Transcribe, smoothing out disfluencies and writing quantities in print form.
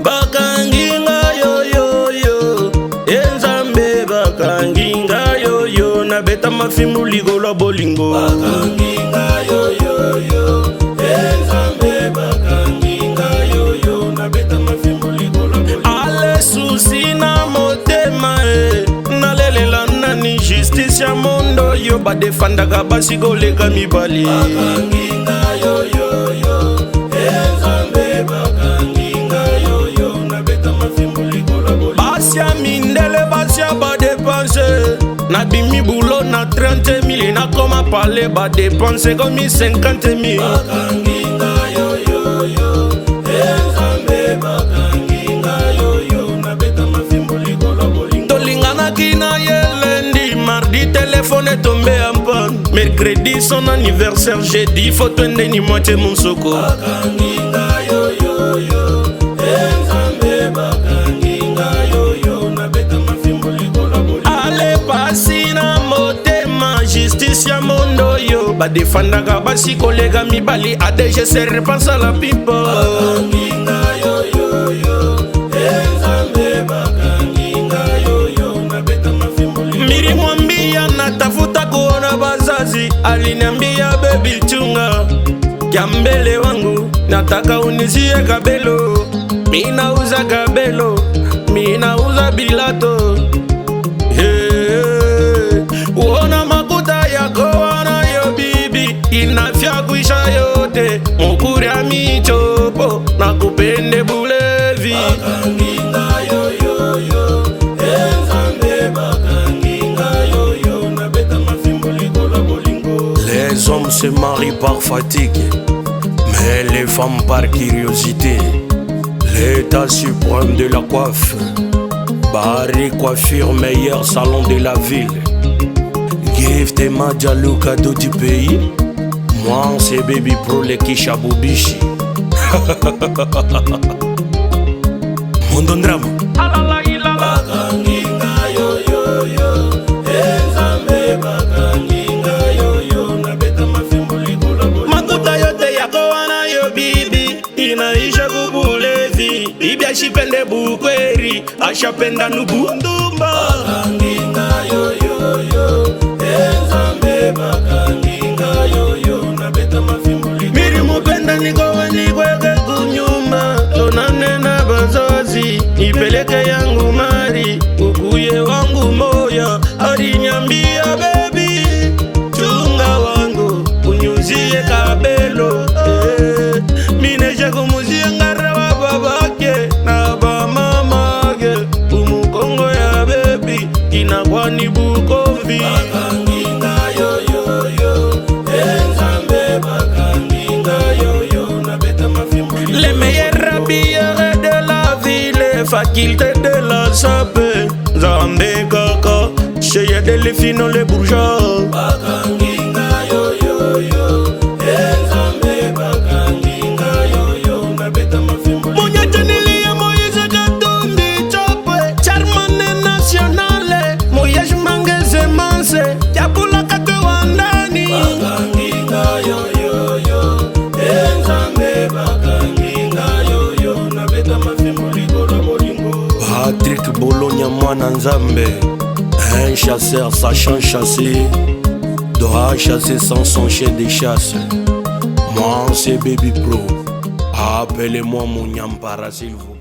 Bakanginga yo Enzambe bakanginga yo na beta mafimbu ligolo bolingo. Bakanginga yo Enzambe bakanginga yo na beta mafimbu ligolo bolingo. Ale susi na motema na lelela nani justice ya mondo yo ba defendaka basi koleka mibali. Bakanginga yo Enzambe bakanginga yo na beta mafimbu ligolo bolingo. Basia mindele basia ba dépenser na bimi boulot na 30 000 na koma parler ba dépenser comme 50 000. Bakanginga yo Enzambe bakanginga yo na beta mafimbu ligolo bolingo. Tolingana kina yelendi mardi téléphone est tombé en panne, mercredi son anniversaire, jeudi faut twende ni moitié mon soko. Bakanginga yo Enzambe bakanginga yo na beta mafimbu ligolo bolingo. Ale pasi na motema justice ya mondo yo ba defendaka basi kolega mibali ADG se repense à la people. Bakanginga yo Enzambe bakanginga yo na beta mafimbu ligolo. Miri mwambia natafuta kuona bazazi, aliniambia baby chunga kiambele wangu nataka unizie kabelo. Mina uza kabelo, mina uza bilato. Uona makuta yako wana yo bibi inafya kuisha yote mukuri ya michopo na kupende bulevi. Bakanginga yo Enzambe bakanginga yo na beta mafimbu ligolo bolingo. Les hommes se marient par fatigue, mais les femmes par curiosité. L'état suprême de la coiffe, Barry Coiffure, meilleur salon de la ville. Gift et Madjalou, cadeau du pays. Moi c'est Baby Pro, les Kishabubishi. Mondondrama. Bakanginga yo Enzambe bakanginga yo na beta mafimbu ligolo bolingo. Makuta yote yako wana yo bibi inaisha kubulevi. Bibi ashipende bukweri ashapenda nubundumba. Bakanginga yo Enzambe bakanginga yo na beta mafimbu ligolo. Miri mupenda nikowe nikweke kunyuma tonane na bazazi nipeleke yangu mari ukuye wangu moya. Alinyambia baby chunga wangu unyuzie kabelo. Mineje kumuzie ngara wa babake na ba mamake umukongo ya baby inakwani bukomvi. Bakanginga yo Enzambe bakanginga yo na beta mafimbu. Les meilleurs habilleurs de la ville, faculté de la sape Nzambe kaka cheye de les finons les bourgeois. Bakanginga yo Enzambe bakanginga yo na beta mafimbu. Monyete nilia Moïse Katumbi chopwe charmane nationale Moyej mangeze manse yapula kate wandani. Bakanginga yo Enzambe bakanginga yo na beta mafimbu ligolo bolingo. Patrick Bologna mwana Nzambe, un chasseur sachant chasser doit chasser sans son chien de chasse. Moi c'est Baby Pro, appelez-moi mon Nyampara s'il vous plaît.